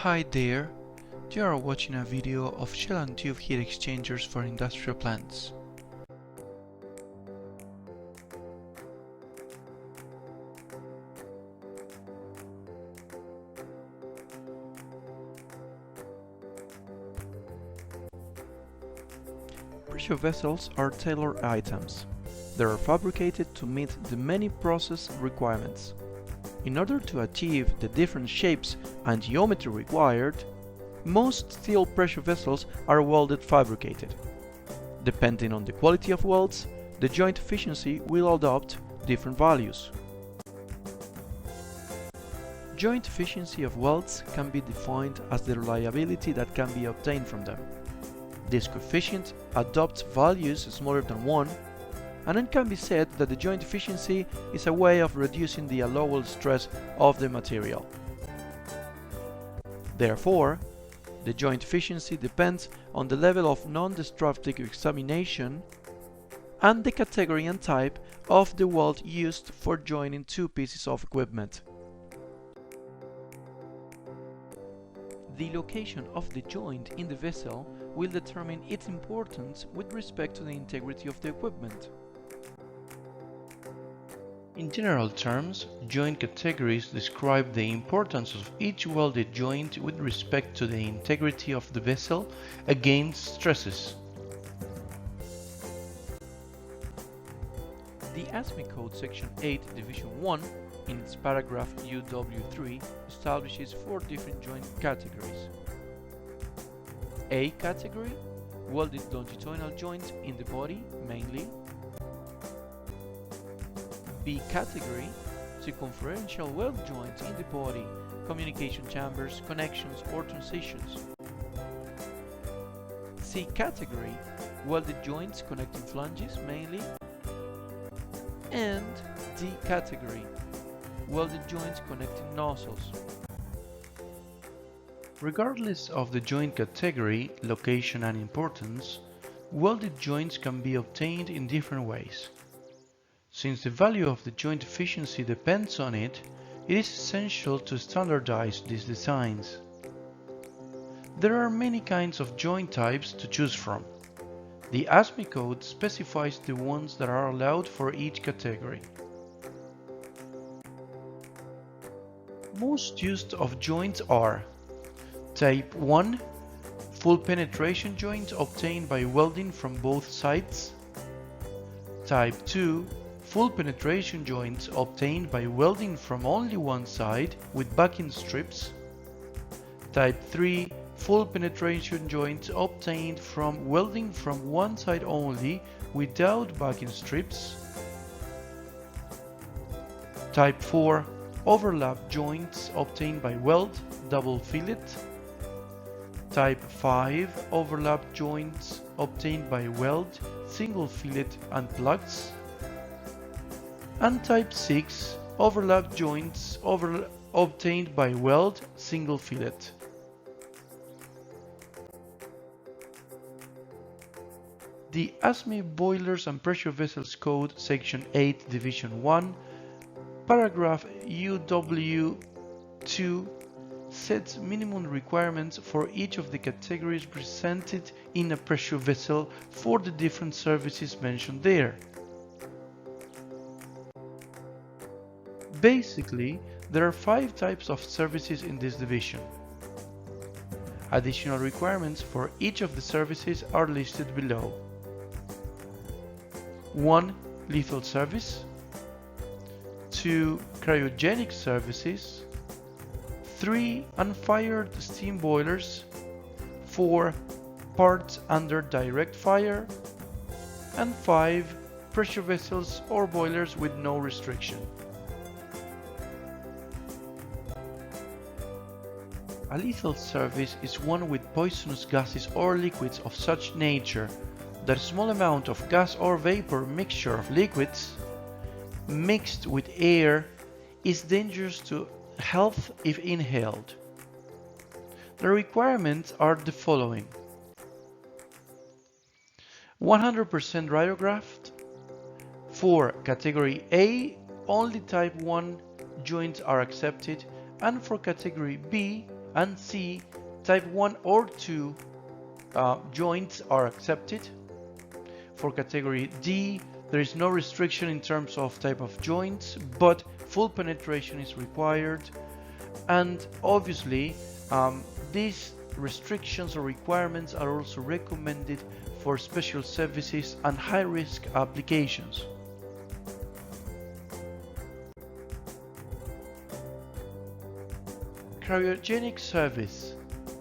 Hi there, you are watching a video of shell and tube heat exchangers for industrial plants. Pressure vessels are tailored items. They are fabricated to meet the many process requirements. In order to achieve the different shapes and geometry required, most steel pressure vessels are welded fabricated. Depending on the quality of welds, the joint efficiency will adopt different values. Joint efficiency of welds can be defined as the reliability that can be obtained from them. This coefficient adopts values smaller than 1, and it can be said that the joint efficiency is a way of reducing the allowable stress of the material. Therefore, the joint efficiency depends on the level of non-destructive examination and the category and type of the weld used for joining two pieces of equipment. The location of the joint in the vessel will determine its importance with respect to the integrity of the equipment. In general terms, joint categories describe the importance of each welded joint with respect to the integrity of the vessel against stresses. The ASME Code Section 8 Division 1 in its paragraph UW3 establishes 4 different joint categories. A category, welded longitudinal joints in the body mainly. B category, circumferential weld joints in the body, communication chambers, connections or transitions. C category, welded joints connecting flanges mainly. And D category, welded joints connecting nozzles. Regardless of the joint category, location and importance, welded joints can be obtained in different ways. Since the value of the joint efficiency depends on it, it is essential to standardize these designs. There are many kinds of joint types to choose from. The ASME code specifies the ones that are allowed for each category. Most used of joints are Type 1, full penetration joint obtained by welding from both sides. Type 2, full penetration joints obtained by welding from only one side with backing strips. Type 3, full penetration joints obtained from welding from one side only without backing strips. Type 4, overlap joints obtained by weld, double fillet. Type 5, overlap joints obtained by weld, single fillet and plugs. And Type 6, overlap joints obtained by weld, single fillet. The ASME Boilers and Pressure Vessels Code Section 8 Division 1, paragraph UW2 sets minimum requirements for each of the categories presented in a pressure vessel for the different services mentioned there. Basically, there are 5 types of services in this division. Additional requirements for each of the services are listed below. 1. Lethal service. 2. Cryogenic services. 3. Unfired steam boilers. 4. Parts under direct fire. And 5. Pressure vessels or boilers with no restriction. A lethal service is one with poisonous gases or liquids of such nature that a small amount of gas or vapor mixture of liquids mixed with air is dangerous to health if inhaled. The requirements are the following: 100% radiographed. For category A, only type 1 joints are accepted, and for category B, and C, type 1 or 2 joints are accepted. For category D, there is no restriction in terms of type of joints, but full penetration is required. And obviously, these restrictions or requirements are also recommended for special services and high-risk applications. Cryogenic service.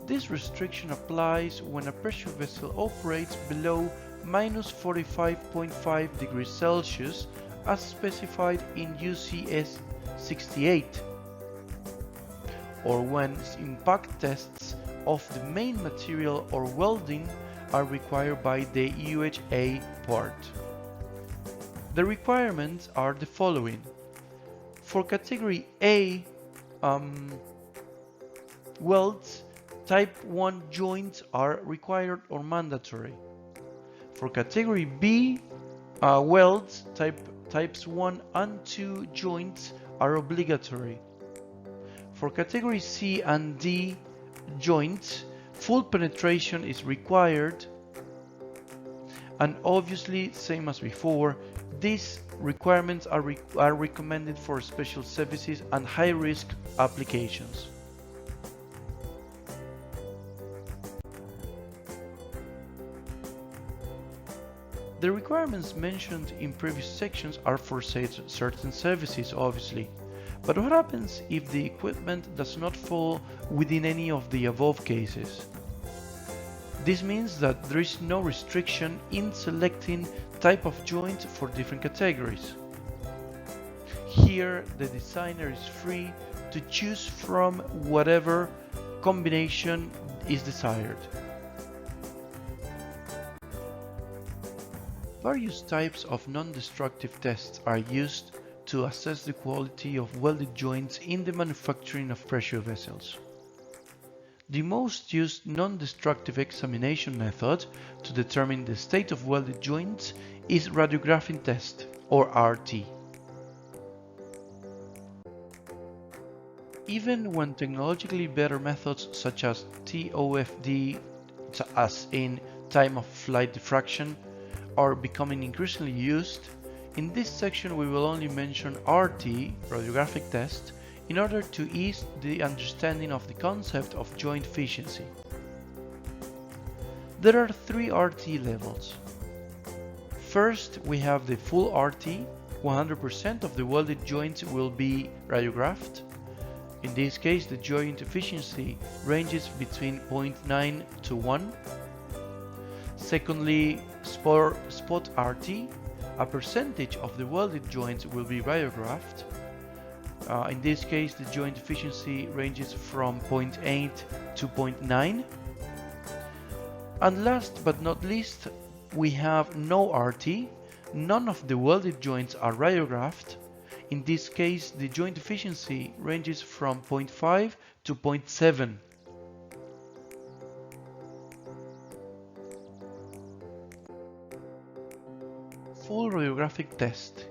This restriction applies when a pressure vessel operates below -45.5 degrees Celsius as specified in UCS 68, or when impact tests of the main material or welding are required by the UHA part. The requirements are the following. For category A, welds, type 1 joints are required or mandatory. For category B, welds, types 1 and 2 joints are obligatory. For category C and D joints, full penetration is required, and obviously, same as before, these requirements are recommended for special services and high-risk applications. The requirements mentioned in previous sections are for certain services, obviously. But what happens if the equipment does not fall within any of the above cases? This means that there is no restriction in selecting type of joint for different categories. Here, the designer is free to choose from whatever combination is desired. Various types of non-destructive tests are used to assess the quality of welded joints in the manufacturing of pressure vessels. The most used non-destructive examination method to determine the state of welded joints is radiographic test, or RT. Even when technologically better methods such as TOFD, as in time of flight diffraction, are becoming increasingly used, in this section we will only mention RT, radiographic test, in order to ease the understanding of the concept of joint efficiency. There are 3 RT levels. First, we have the full RT. 100% of the welded joints will be radiographed. In this case, the joint efficiency ranges between 0.9 to 1. Secondly, spot RT. A percentage of the welded joints will be radiographed. In this case, the joint efficiency ranges from 0.8 to 0.9. And last but not least, we have no RT. None of the welded joints are radiographed. In this case, the joint efficiency ranges from 0.5 to 0.7. Full radiographic test.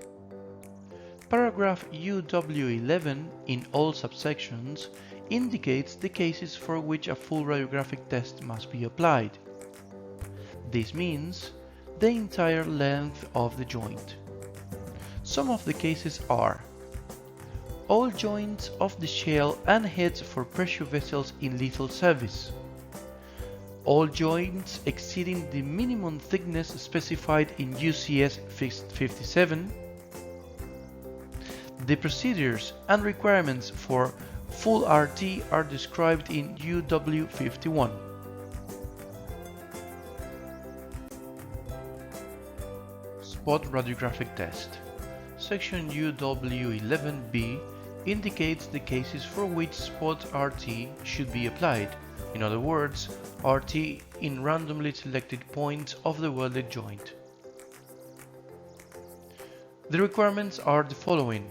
Paragraph UW11 in all subsections indicates the cases for which a full radiographic test must be applied. This means the entire length of the joint. Some of the cases are all joints of the shell and heads for pressure vessels in lethal service, all joints exceeding the minimum thickness specified in UCS 57, the procedures and requirements for full RT are described in UW 51. Spot radiographic test. Section UW11B indicates the cases for which spot RT should be applied. In other words, RT in randomly selected points of the welded joint. The requirements are the following.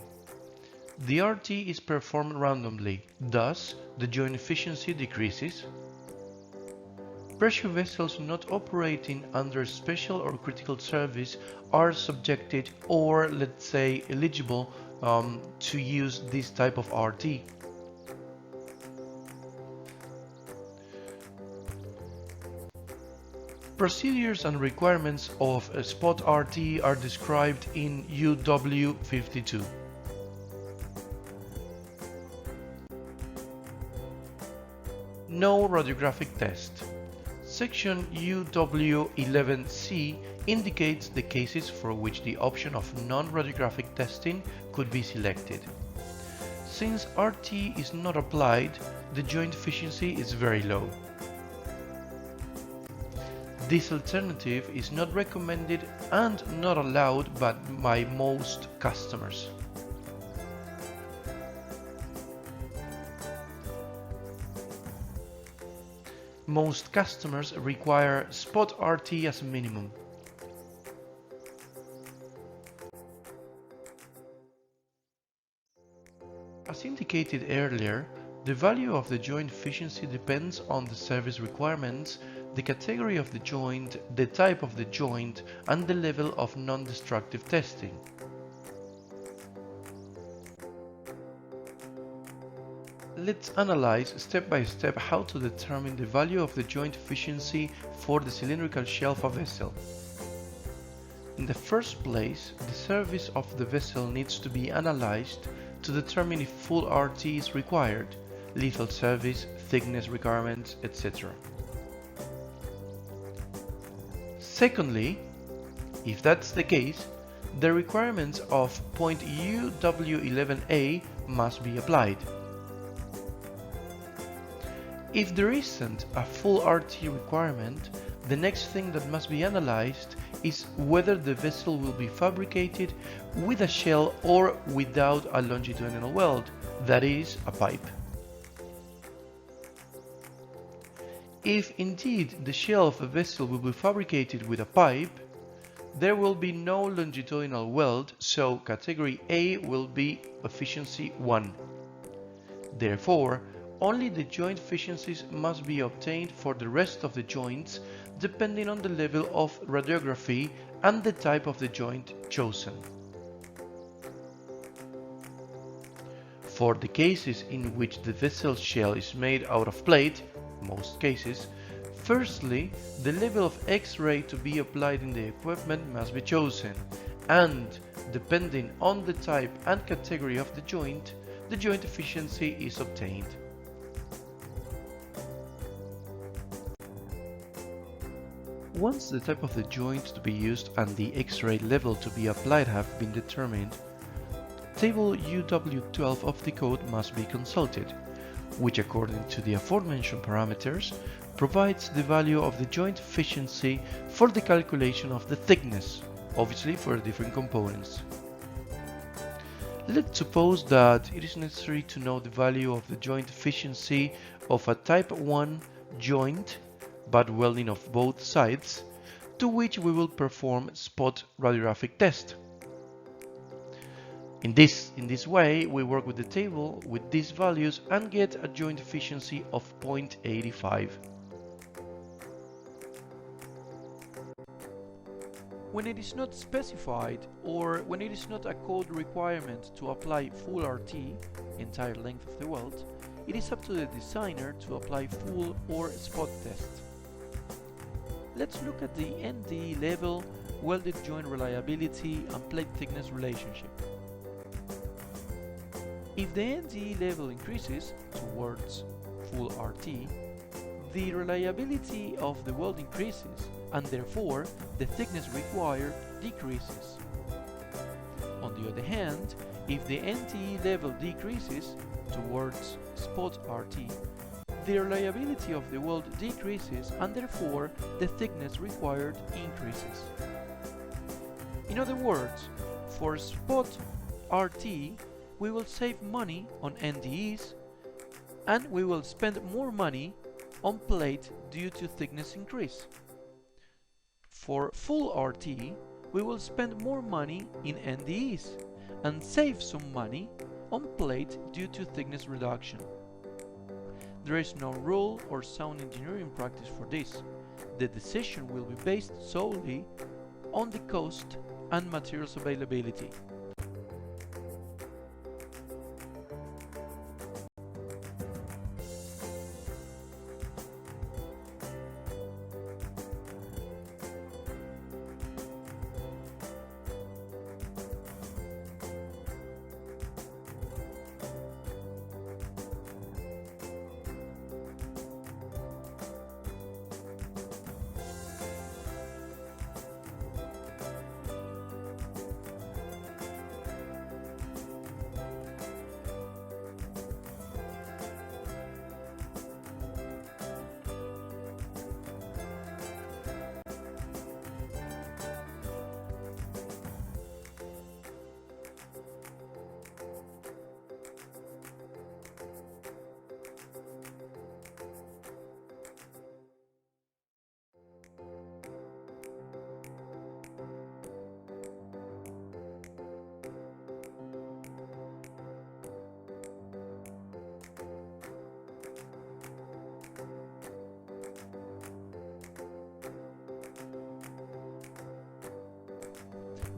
The RT is performed randomly, thus the joint efficiency decreases. Pressure vessels not operating under special or critical service are subjected, or let's say eligible, to use this type of RT. Procedures and requirements of a spot RT are described in UW 52. No radiographic test. Section UW11C indicates the cases for which the option of non-radiographic testing could be selected. Since RT is not applied, the joint efficiency is very low. This alternative is not recommended and not allowed by most customers. Most customers require spot RT as a minimum. As indicated earlier, the value of the joint efficiency depends on the service requirements, the category of the joint, the type of the joint, and the level of non-destructive testing. Let's analyze step by step how to determine the value of the joint efficiency for the cylindrical shell of a vessel. In the first place, the service of the vessel needs to be analyzed to determine if full RT is required, lethal service, thickness requirements, etc. Secondly, if that's the case, the requirements of point UW11A must be applied. If there isn't a full RT requirement, the next thing that must be analyzed is whether the vessel will be fabricated with a shell or without a longitudinal weld, that is, a pipe. If indeed the shell of a vessel will be fabricated with a pipe, there will be no longitudinal weld, so category A will be efficiency 1. Therefore, only the joint efficiencies must be obtained for the rest of the joints depending on the level of radiography and the type of the joint chosen. For the cases in which the vessel shell is made out of plate, most cases, firstly, the level of X-ray to be applied in the equipment must be chosen, and depending on the type and category of the joint efficiency is obtained. Once the type of the joint to be used and the X-ray level to be applied have been determined, Table UW12 of the code must be consulted, which according to the aforementioned parameters provides the value of the joint efficiency for the calculation of the thickness, obviously for different components. Let's suppose that it is necessary to know the value of the joint efficiency of a type 1 joint, butt welding of both sides, to which we will perform spot radiographic test. In this way, we work with the table with these values and get a joint efficiency of 0.85. When it is not specified or when it is not a code requirement to apply full RT, entire length of the weld, it is up to the designer to apply full or spot test. Let's look at the NDE level, welded joint reliability and plate thickness relationship. If the NDE level increases towards full RT, the reliability of the weld increases and therefore the thickness required decreases. On the other hand, if the NDE level decreases towards spot RT, the reliability of the weld decreases and therefore the thickness required increases. In other words, for spot RT, we will save money on NDEs and we will spend more money on plate due to thickness increase. For full RT, we will spend more money in NDEs and save some money on plate due to thickness reduction. There is no rule or sound engineering practice for this. The decision will be based solely on the cost and materials availability.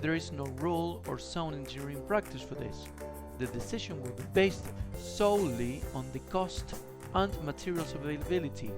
There is no rule or sound engineering practice for this. The decision will be based solely on the cost and materials availability.